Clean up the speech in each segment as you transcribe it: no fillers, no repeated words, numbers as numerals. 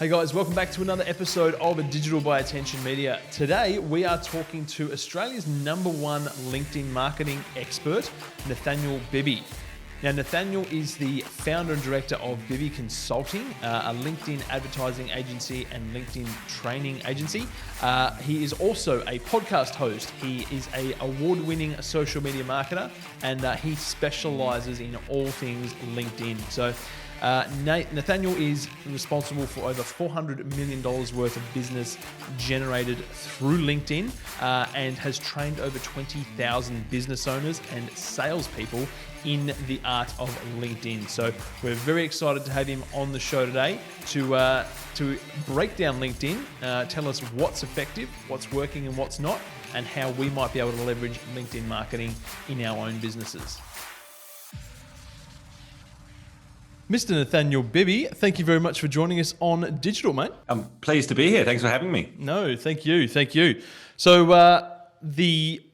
Hey guys, welcome back to another episode of Digital by Attention Media. Today we are talking to Australia's #1 LinkedIn marketing expert, Nathaniel Bibby. Now, Nathaniel is the founder and director of Bibby Consulting, a LinkedIn advertising agency and LinkedIn training agency. He is also a podcast host. He is an award-winning social media marketer, and he specializes in all things LinkedIn. So Nathaniel is responsible for over $400 million worth of business generated through LinkedIn and has trained over 20,000 business owners and salespeople in the art of LinkedIn. So we're very excited to have him on the show today to break down LinkedIn, tell us what's effective, what's working and what's not, and how we might be able to leverage LinkedIn marketing in our own businesses. Mr. Nathaniel Bibby, thank you very much for joining us on Digital, mate. I'm pleased to be here. Thanks for having me. No, thank you. So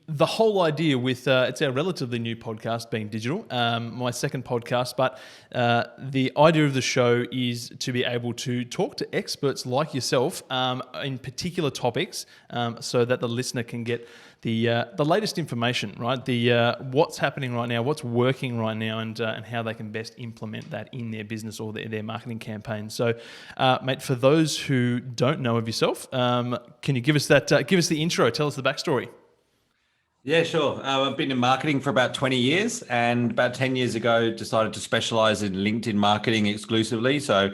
the whole idea with, it's our relatively new podcast being Digital, my second podcast, but the idea of the show is to be able to talk to experts like yourself in particular topics so that the listener can get the latest information, right? The what's happening right now, what's working right now, and how they can best implement that in their business or their marketing campaign. So, mate, for those who don't know of yourself, can you give us that? Give us the intro. Tell us the backstory. Yeah, sure. I've been in marketing for about 20 years, and about 10 years ago decided to specialize in LinkedIn marketing exclusively. So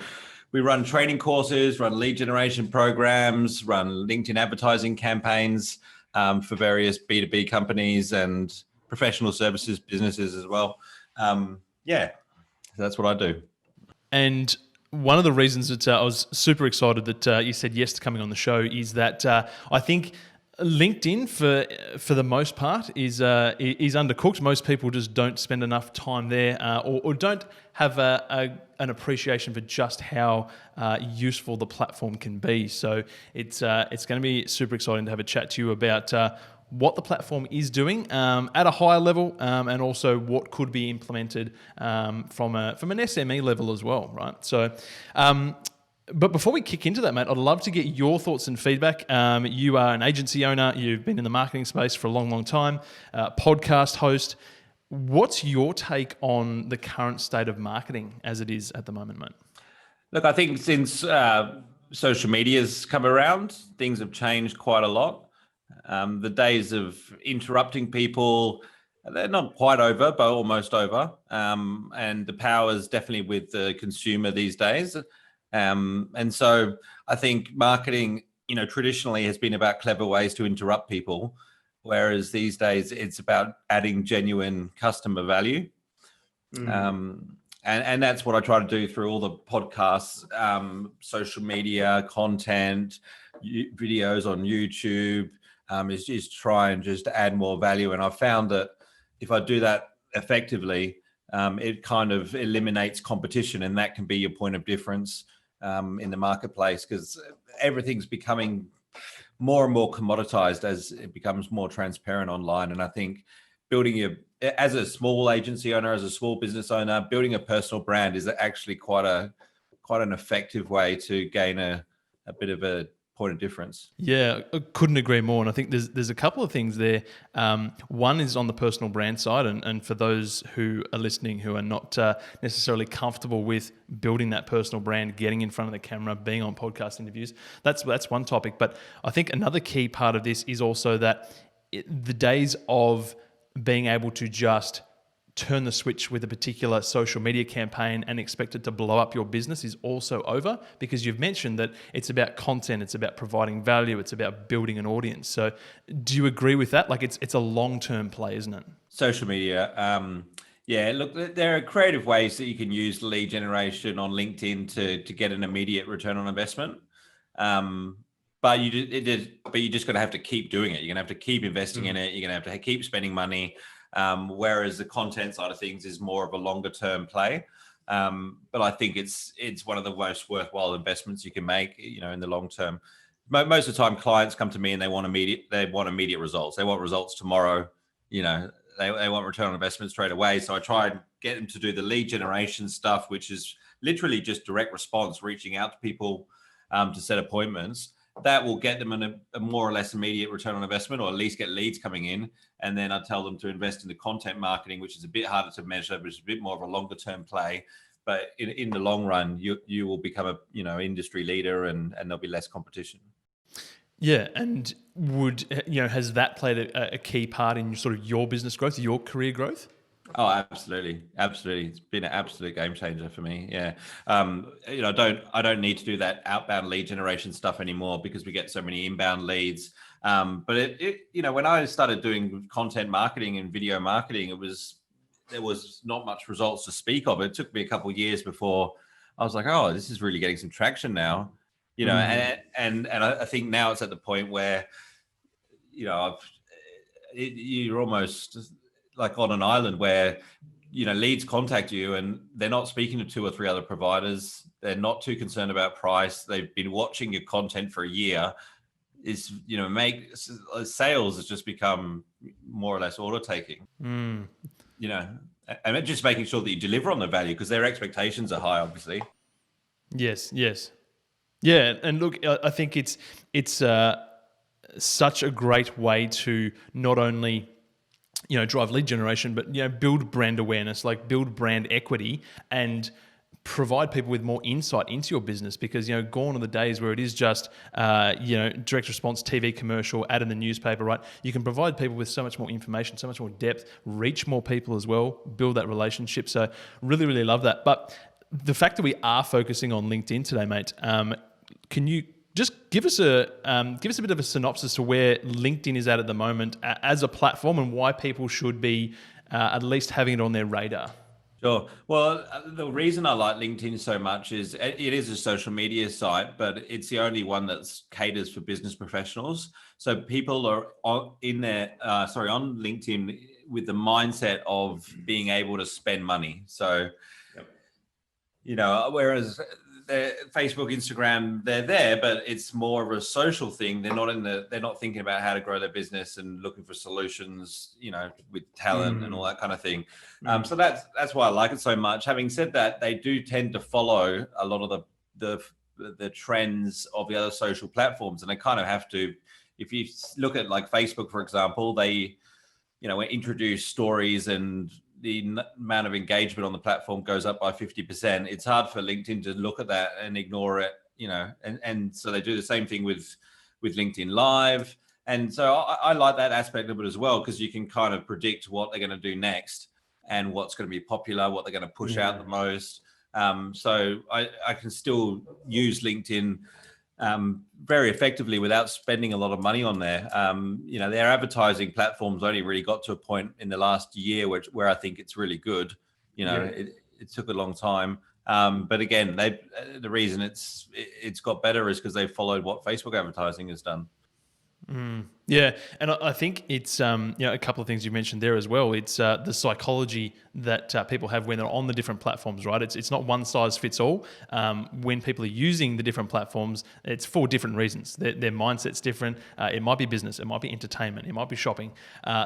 we run training courses, run lead generation programs, run LinkedIn advertising campaigns for various B2B companies and professional services businesses as well. That's what I do. And one of the reasons that I was super excited that you said yes to coming on the show is that I think LinkedIn, for the most part, is undercooked. Most people just don't spend enough time there, or don't have an appreciation for just how useful the platform can be. So it's going to be super exciting to have a chat to you about what the platform is doing at a higher level, and also what could be implemented from an SME level as well, right? So. But before we kick into that, mate, I'd love to get your thoughts and feedback. You are an agency owner. You've been in the marketing space for a long, long time. Podcast host. What's your take on the current state of marketing as it is at the moment, mate? Look, I think since social media's come around, things have changed quite a lot. The days of interrupting people, they're not quite over, but almost over. And the power is definitely with the consumer these days. And so I think marketing, traditionally has been about clever ways to interrupt people, whereas these days it's about adding genuine customer value. And that's what I try to do through all the podcasts, social media, content, videos on YouTube, is just try and just add more value. And I found that if I do that effectively, it kind of eliminates competition, and that can be your point of difference in the marketplace, because everything's becoming more and more commoditized as it becomes more transparent online. And I think as a small agency owner, as a small business owner, building a personal brand is actually quite an effective way to gain a bit of a point of difference. Yeah, I couldn't agree more. And I think there's a couple of things there. One is on the personal brand side, and for those who are listening who are not necessarily comfortable with building that personal brand, getting in front of the camera, being on podcast interviews, that's one topic. But I think another key part of this is also that the days of being able to just turn the switch with a particular social media campaign and expect it to blow up your business is also over, because you've mentioned that it's about content, it's about providing value, it's about building an audience. So do you agree with that? Like it's a long-term play, isn't it? Social media. Look, there are creative ways that you can use lead generation on LinkedIn to get an immediate return on investment. But you just got to have to keep doing it. You're going to have to keep investing in it. You're going to have to keep spending money. Whereas the content side of things is more of a longer term play. But I think it's one of the most worthwhile investments you can make, in the long term. Most of the time clients come to me and they want immediate results. They want results tomorrow. They want return on investment straight away. So I try and get them to do the lead generation stuff, which is literally just direct response, reaching out to people, to set appointments. That will get them a more or less immediate return on investment, or at least get leads coming in. And then I tell them to invest in the content marketing, which is a bit harder to measure, but it's a bit more of a longer term play. But in the long run, you will become a industry leader, and there'll be less competition. Yeah, and has that played a key part in sort of your business growth, your career growth? Oh, absolutely. It's been an absolute game changer for me. Yeah. I don't need to do that outbound lead generation stuff anymore because we get so many inbound leads. But when I started doing content marketing and video marketing, there was not much results to speak of. It took me a couple of years before I was like, oh, this is really getting some traction now. And I think now it's at the point where, you're almost like on an island where leads contact you and they're not speaking to 2 or 3 other providers. They're not too concerned about price. They've been watching your content for a year. Sales has just become more or less order taking. And just making sure that you deliver on the value, because their expectations are high, obviously. Yes. Yeah, and look, I think it's such a great way to not only drive lead generation, but build brand awareness, like build brand equity, and provide people with more insight into your business. Because gone are the days where it is just direct response TV commercial, ad in the newspaper, right? You can provide people with so much more information, so much more depth, reach more people as well, build that relationship. So really, really love that. But the fact that we are focusing on LinkedIn today, mate, can you just give us a bit of a synopsis to where LinkedIn is at the moment as a platform, and why people should be at least having it on their radar? Sure. Well, the reason I like LinkedIn so much is it is a social media site, but it's the only one that caters for business professionals. So people are on LinkedIn with the mindset of being able to spend money. So, whereas Facebook, Instagram, they're there, but it's more of a social thing. They're not thinking about how to grow their business and looking for solutions, with talent and all that kind of thing. So that's why I like it so much. Having said that, they do tend to follow a lot of the trends of the other social platforms, and they kind of have to. If you look at like Facebook, for example, they introduce stories, and the amount of engagement on the platform goes up by 50%. It's hard for LinkedIn to look at that and ignore it, and so they do the same thing with LinkedIn Live. And so I like that aspect of it as well, because you can kind of predict what they're going to do next and what's going to be popular, what they're going to push out the most. So I can still use LinkedIn very effectively without spending a lot of money on there. Their advertising platforms only really got to a point in the last year where I think it's really good. It took a long time. But again, the reason it's got better is because they've followed what Facebook advertising has done. Yeah, and I think it's a couple of things you mentioned there as well. It's the psychology that people have when they're on the different platforms, right? It's not one size fits all. When people are using the different platforms, it's for different reasons. Their mindset's different. It might be business, it might be entertainment, it might be shopping.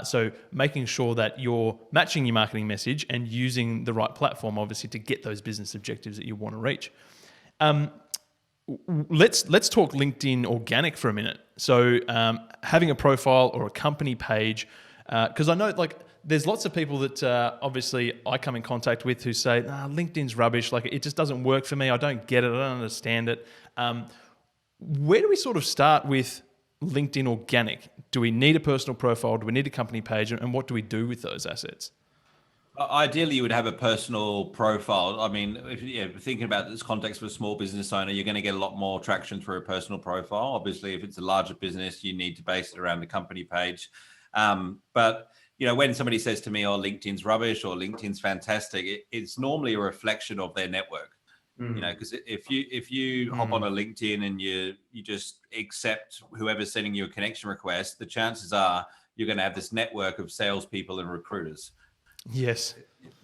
So making sure that you're matching your marketing message and using the right platform, obviously, to get those business objectives that you want to reach. Let's talk LinkedIn organic for a minute. So having a profile or a company page, because I know there's lots of people that obviously I come in contact with who say, LinkedIn's rubbish, like it just doesn't work for me, I don't get it, I don't understand it. Where do we sort of start with LinkedIn organic? Do we need a personal profile? Do we need a company page? And what do we do with those assets? Ideally, you would have a personal profile. I mean, if you're thinking about this context for a small business owner, you're going to get a lot more traction through a personal profile. Obviously, if it's a larger business, you need to base it around the company page. But when somebody says to me, "Oh, LinkedIn's rubbish" or "LinkedIn's fantastic," it's normally a reflection of their network. Because if you hop on a LinkedIn and you just accept whoever's sending you a connection request, the chances are you're going to have this network of salespeople and recruiters. Yes.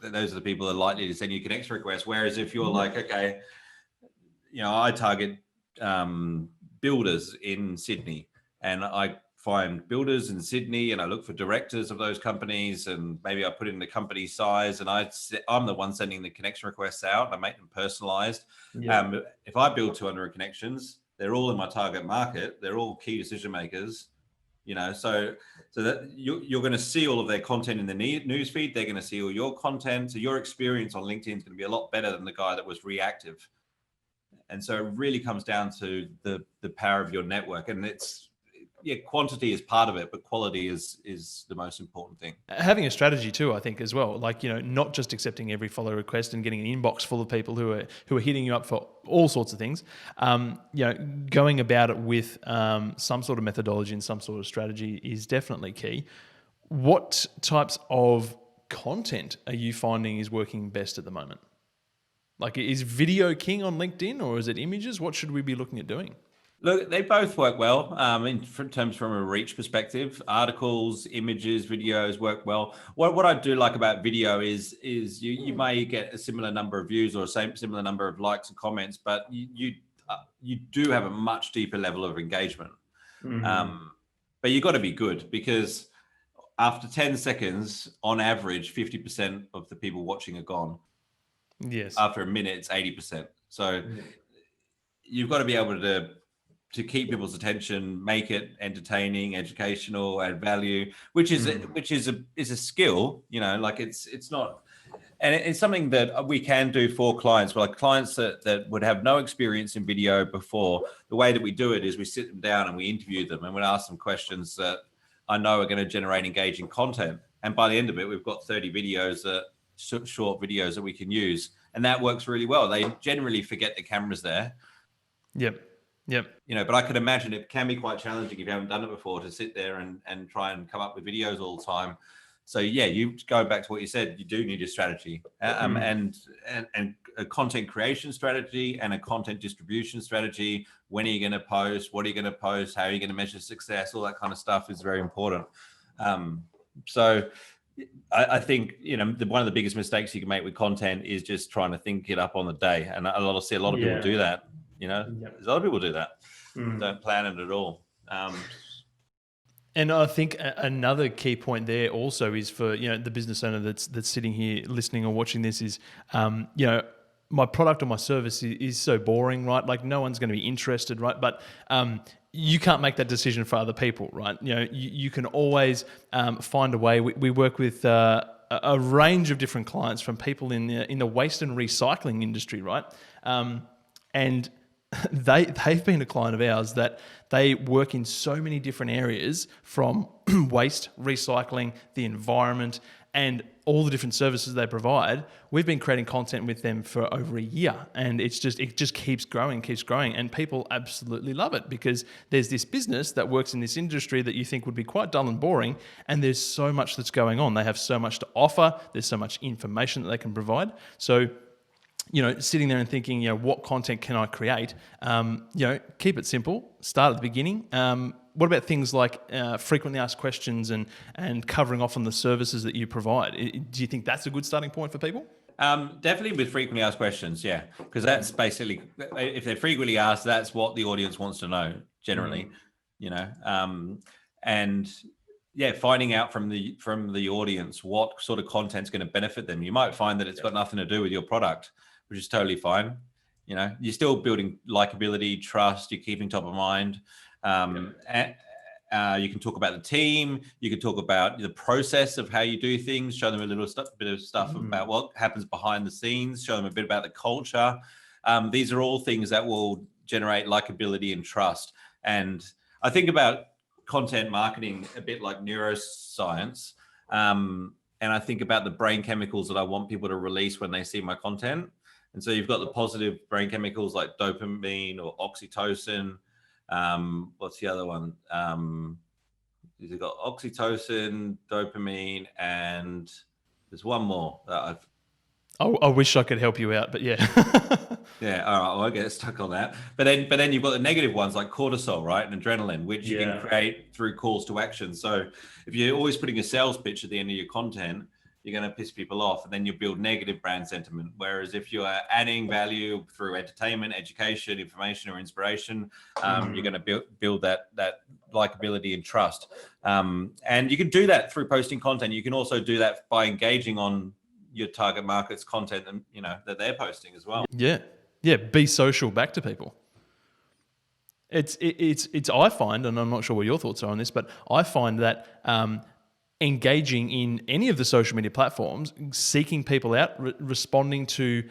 Those are the people that are likely to send you connection requests. Whereas if you're like, okay, I target builders in Sydney, and I find builders in Sydney, and I look for directors of those companies, and maybe I put in the company size, and I'm the one sending the connection requests out. I make them personalized. Yeah. If I build 200 connections, They're all in my target market. They're all key decision makers. So that you're going to see all of their content in the news feed. They're going to see all your content. So your experience on LinkedIn is going to be a lot better than the guy that was reactive. And so it really comes down to the power of your network. And quantity is part of it, but quality is the most important thing. Having a strategy too, I think, as well. Like, not just accepting every follow request and getting an inbox full of people who are hitting you up for all sorts of things. Going about it with some sort of methodology and some sort of strategy is definitely key. What types of content are you finding is working best at the moment? Like, is video king on LinkedIn, or is it images? What should we be looking at doing? Look, they both work well in terms from a reach perspective. Articles, images, videos work well. What I do like about video is you may get a similar number of views or similar number of likes and comments, but you do have a much deeper level of engagement. Mm-hmm. But you got to be good, because after 10 seconds, on average, 50% of the people watching are gone. Yes. After a minute, it's 80%. So you've got to be able to keep people's attention, make it entertaining, educational, add value, which is a skill. Like it's not, and it's something that we can do for clients. But like clients that would have no experience in video before, the way that we do it is we sit them down and we interview them, and we ask them questions that I know are going to generate engaging content. And by the end of it, we've got 30 videos short videos that we can use, and that works really well. They generally forget the camera's there. Yep. But I could imagine it can be quite challenging if you haven't done it before to sit there and try and come up with videos all the time. So you go back to what you said, you do need a strategy, and a content creation strategy and a content distribution strategy. When are you going to post? What are you going to post? How are you going to measure success? All that kind of stuff is very important. So I think one of the biggest mistakes you can make with content is just trying to think it up on the day, and a lot of people do that. There's a lot of people do that. Don't plan it at all. And I think another key point there also is for the business owner that's sitting here listening or watching this is my product or my service is so boring, right? Like no one's going to be interested, right? But you can't make that decision for other people, right? You can always find a way. We work with a range of different clients, from people in the waste and recycling industry, right? And they've been a client of ours that they work in so many different areas, from waste, recycling, the environment, and all the different services they provide. We've been creating content with them for over a year, and it just keeps growing, and people absolutely love it, because there's this business that works in this industry that you think would be quite dull and boring, and there's so much that's going on. They have so much to offer. There's so much information that they can provide. So sitting there and thinking, what content can I create? Keep it simple. Start at the beginning. What about things like frequently asked questions and covering off on the services that you provide? Do you think that's a good starting point for people? Definitely with frequently asked questions, yeah. Because that's basically, if they're frequently asked, that's what the audience wants to know, generally. Finding out from the audience what sort of content's going to benefit them. You might find that it's got nothing to do with your product, which is totally fine. You're still building likability, trust, you're keeping top of mind. You can talk about the team. You can talk about the process of how you do things, show them a little bit of stuff about what happens behind the scenes, show them a bit about the culture. These are all things that will generate likability and trust. And I think about content marketing a bit like neuroscience. And I think about the brain chemicals that I want people to release when they see my content. And so you've got the positive brain chemicals like dopamine or oxytocin. What's the other one? You've got oxytocin, dopamine, and there's one more that I wish I could help you out, but yeah. Yeah, all right, well, I get stuck on that. But then you've got the negative ones like cortisol, right, and adrenaline, which you can create through calls to action. So if you're always putting a sales pitch at the end of your content, you're going to piss people off, and then you build negative brand sentiment. Whereas if you are adding value through entertainment, education, information, or inspiration, you're going to build that likability and trust. And you can do that through posting content. You can also do that by engaging on your target market's content, and that they're posting as well. Yeah, be social back to people. It's I find, and I'm not sure what your thoughts are on this, but I find that engaging in any of the social media platforms, seeking people out, responding to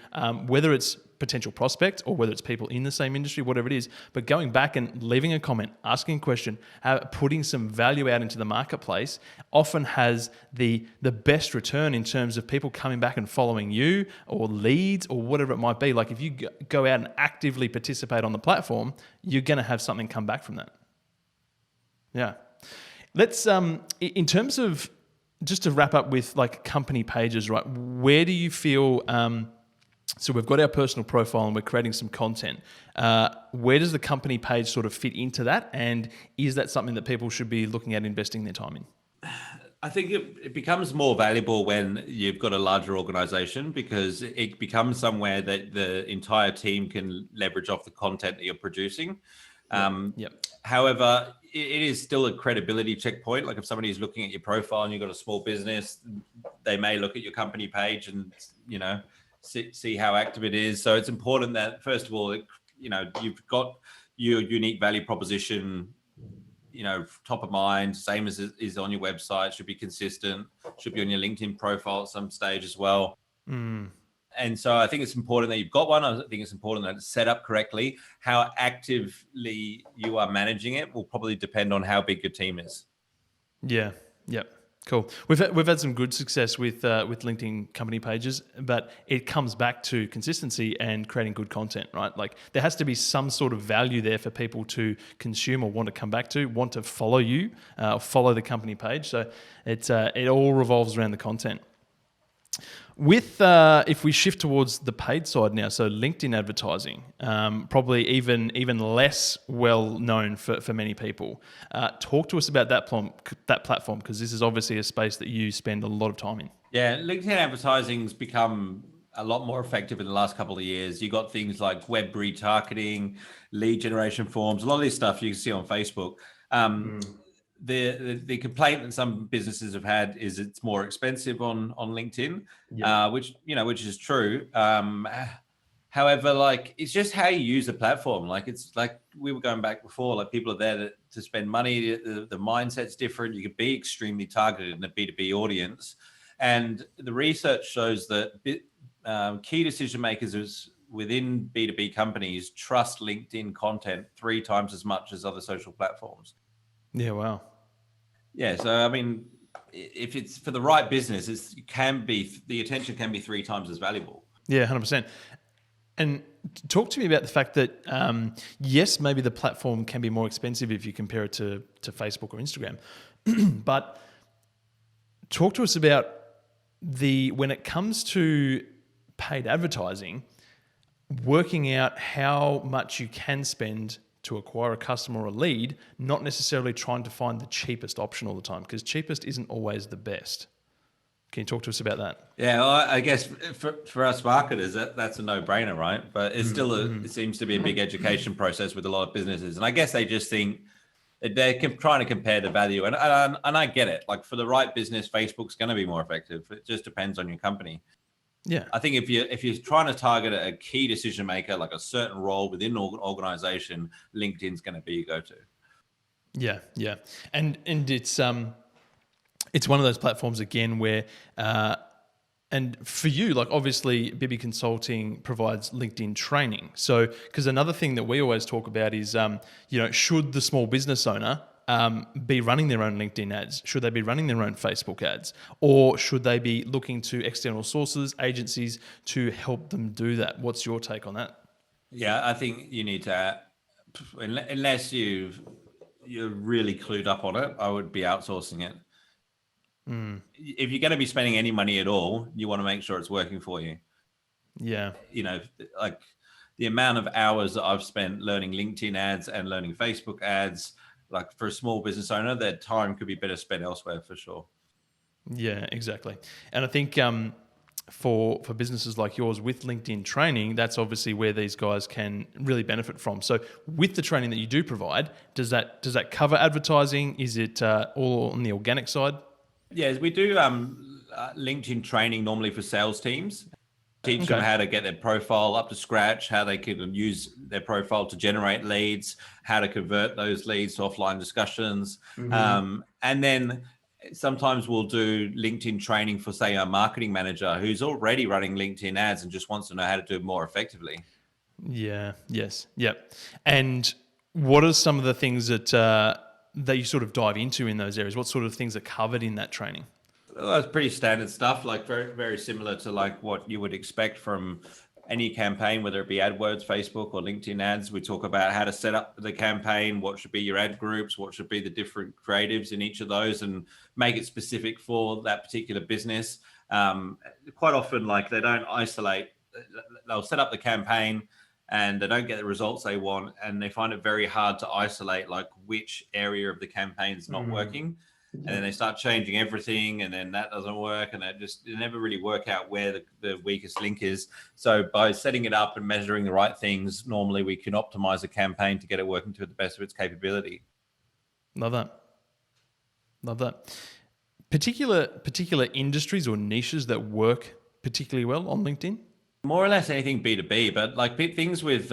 whether it's potential prospects or whether it's people in the same industry, whatever it is, but going back and leaving a comment, asking a question, putting some value out into the marketplace often has the best return in terms of people coming back and following you or leads or whatever it might be. Like if you go out and actively participate on the platform, you're going to have something come back from that. Yeah. Let's, in terms of, just to wrap up with like company pages, right? Where do you feel, so we've got our personal profile and we're creating some content. Where does the company page sort of fit into that? And is that something that people should be looking at investing their time in? I think it becomes more valuable when you've got a larger organization, because it becomes somewhere that the entire team can leverage off the content that you're producing. Yep. However, it is still a credibility checkpoint. Like if somebody's looking at your profile and you've got a small business, they may look at your company page and, see how active it is. So it's important that, first of all, you've got your unique value proposition, top of mind, same as is on your website, should be consistent, should be on your LinkedIn profile at some stage as well. And so I think it's important that you've got one. I think it's important that it's set up correctly. How actively you are managing it will probably depend on how big your team is. Yeah. Yep. Cool. We've had some good success with LinkedIn company pages, but it comes back to consistency and creating good content, right? Like there has to be some sort of value there for people to consume or want to come back to, want to follow you, follow the company page. So it all revolves around the content. With if we shift towards the paid side now, so LinkedIn advertising, probably even less well known for many people. Talk to us about that platform, because this is obviously a space that you spend a lot of time in. Yeah, LinkedIn advertising's become a lot more effective in the last couple of years. You got things like web retargeting, lead generation forms, a lot of this stuff you can see on Facebook. The complaint that some businesses have had is it's more expensive on LinkedIn, which is true. However, like it's just how you use the platform. Like it's like we were going back before, like people are there to spend money. The mindset's different. You can be extremely targeted in a B2B audience. And the research shows that key decision makers within B2B companies trust LinkedIn content 3 times as much as other social platforms. Yeah, wow. Yeah, so I mean, if it's for the right business, the attention can be 3 times as valuable. Yeah, 100%. And talk to me about the fact that yes, maybe the platform can be more expensive if you compare it to Facebook or Instagram, but talk to us about when it comes to paid advertising, working out how much you can spend to acquire a customer or a lead, not necessarily trying to find the cheapest option all the time, because cheapest isn't always the best. Can you talk to us about that? Yeah, well, I guess for us marketers, that's a no-brainer, right? But it's still it seems to be a big education process with a lot of businesses, and I guess they just think they're trying to compare the value, and I get it. Like for the right business, Facebook's going to be more effective. It just depends on your company. Yeah, I think if you're trying to target a key decision maker, like a certain role within an organization, LinkedIn's going to be your go-to. Yeah, and it's one of those platforms again where, and for you, like obviously Bibby Consulting provides LinkedIn training. So, because another thing that we always talk about is, should the small business owner be running their own LinkedIn ads? Should they be running their own Facebook ads? Or should they be looking to external sources, agencies to help them do that? What's your take on that? Yeah, I think you need to, unless you're really clued up on it, I would be outsourcing it. If you're going to be spending any money at all, you want to make sure it's working for you. Yeah. Like the amount of hours that I've spent learning LinkedIn ads and learning Facebook ads, like for a small business owner, their time could be better spent elsewhere for sure. Yeah, exactly. And I think for businesses like yours with LinkedIn training, that's obviously where these guys can really benefit from. So with the training that you do provide, does that cover advertising? Is it all on the organic side? Yes, we do LinkedIn training normally for sales teams. Teach them how to get their profile up to scratch, how they can use their profile to generate leads, how to convert those leads to offline discussions. And then sometimes we'll do LinkedIn training for, say, a marketing manager who's already running LinkedIn ads and just wants to know how to do it more effectively. Yeah. Yes. Yep. And what are some of the things that that you sort of dive into in those areas? What sort of things are covered in that training? Well, that's pretty standard stuff, like very, very similar to like what you would expect from any campaign, whether it be AdWords, Facebook, or LinkedIn ads. We talk about how to set up the campaign, what should be your ad groups, what should be the different creatives in each of those, and make it specific for that particular business. Quite often, like they don't isolate, they'll set up the campaign and they don't get the results they want, and they find it very hard to isolate like which area of the campaign is not working. And then they start changing everything, and then that doesn't work, and they never really work out where the weakest link is. So by setting it up and measuring the right things, normally we can optimize a campaign to get it working to the best of its capability. Love that. Love that. Particular industries or niches that work particularly well on LinkedIn? More or less anything B2B, but like things with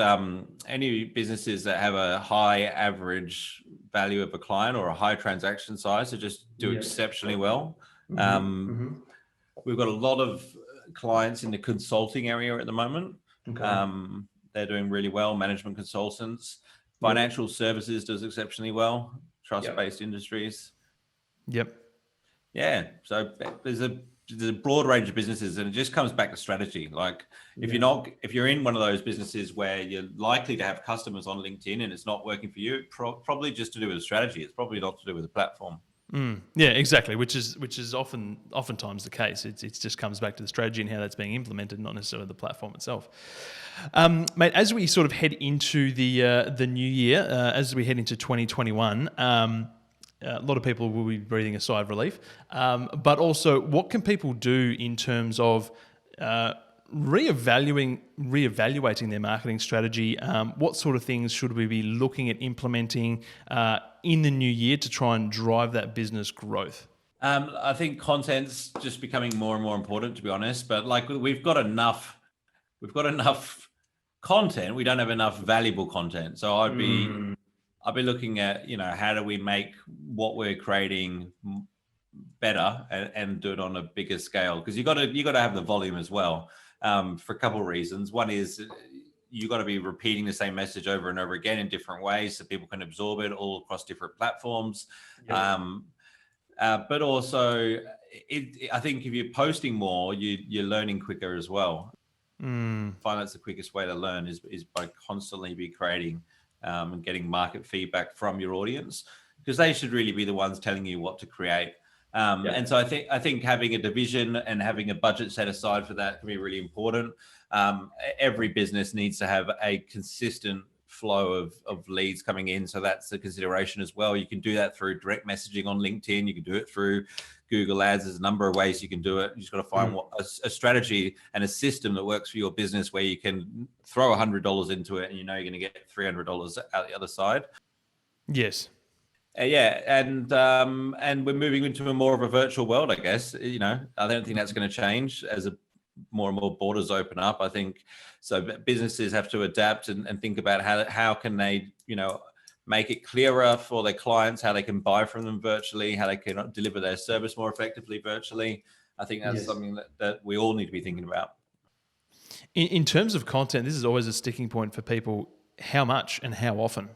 any businesses that have a high average value of a client or a high transaction size to just do exceptionally well. We've got a lot of clients in the consulting area at the moment. They're doing really well. Management consultants, financial services does exceptionally well. Trust-based industries. Yep. Yeah. So there's a broad range of businesses, and it just comes back to strategy. Like if you're in one of those businesses where you're likely to have customers on LinkedIn and it's not working for you, probably just to do with the strategy. It's probably not to do with the platform. Yeah, exactly. Which is oftentimes the case. It just comes back to the strategy and how that's being implemented, not necessarily the platform itself. Mate, as we sort of head into the new year, as we head into 2021. A lot of people will be breathing a sigh of relief. But also, what can people do in terms of reevaluating their marketing strategy? What sort of things should we be looking at implementing in the new year to try and drive that business growth? I think content's just becoming more and more important, to be honest. But like we've got enough content. We don't have enough valuable content. So I'd be looking at, how do we make what we're creating better and do it on a bigger scale? Because you got to have the volume as well, for a couple of reasons. One is you got to be repeating the same message over and over again in different ways so people can absorb it all across different platforms. But also, I think if you're posting more, you're learning quicker as well. I find that's the quickest way to learn is by constantly be creating and getting market feedback from your audience, because they should really be the ones telling you what to create. And so I think having a division and having a budget set aside for that can be really important. Every business needs to have a consistent flow of leads coming in. So that's a consideration as well. You can do that through direct messaging on LinkedIn. You can do it through Google Ads. There's a number of ways you can do it. You just got to find a strategy and a system that works for your business where you can throw $100 into it and you're going to get $300 out the other side. Yes. And we're moving into more of a virtual world, I guess. I don't think that's going to change as more and more borders open up. I think so. Businesses have to adapt and think about how can they, make it clearer for their clients, how they can buy from them virtually, how they can deliver their service more effectively virtually. I think that's something that we all need to be thinking about. In terms of content, this is always a sticking point for people. How much and how often?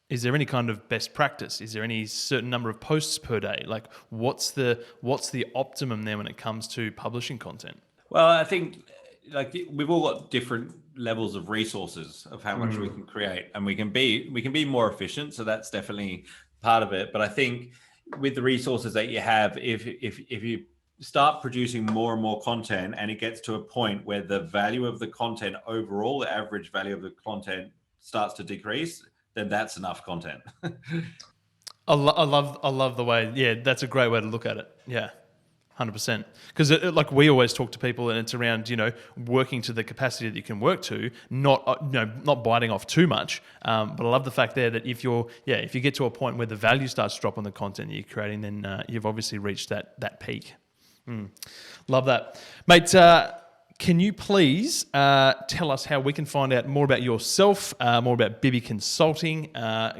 Is there any kind of best practice? Is there any certain number of posts per day? Like what's the optimum there when it comes to publishing content? Well, I think like we've all got different levels of resources of how much we can create, and we can be more efficient. So that's definitely part of it. But I think with the resources that you have, if you start producing more and more content and it gets to a point where the value of the content overall, the average value of the content starts to decrease, then that's enough content. I love the way. Yeah, that's a great way to look at it. Yeah. 100%. Because like we always talk to people, and it's around working to the capacity that you can work to, not biting off too much. But I love the fact there that if you get to a point where the value starts to drop on the content that you're creating, then you've obviously reached that peak. Love that, mate. can you please tell us how we can find out more about yourself, more about Bibby Consulting?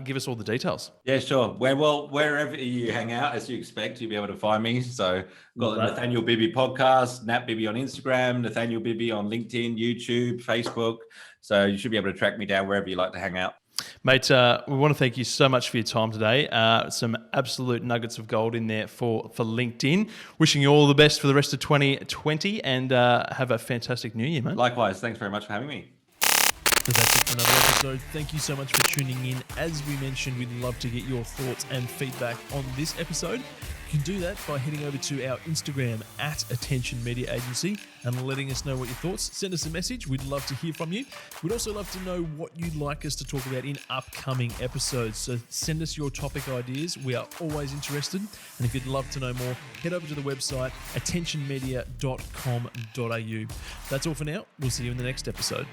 Give us all the details. Yeah, sure. Wherever you hang out, as you expect, you'll be able to find me. So got the Nathaniel Bibby podcast, Nat Bibby on Instagram, Nathaniel Bibby on LinkedIn, YouTube, Facebook. So you should be able to track me down wherever you like to hang out. Mate, we want to thank you so much for your time today. Some absolute nuggets of gold in there for LinkedIn. Wishing you all the best for the rest of 2020 and have a fantastic new year, mate. Likewise. Thanks very much for having me. So that's it for another episode. Thank you so much for tuning in. As we mentioned, we'd love to get your thoughts and feedback on this episode. You can do that by heading over to our Instagram at AttentionMedia Agency and letting us know what your thoughts. Send us a message. We'd love to hear from you. We'd also love to know what you'd like us to talk about in upcoming episodes. So send us your topic ideas. We are always interested. And if you'd love to know more, head over to the website attentionmedia.com.au. That's all for now. We'll see you in the next episode.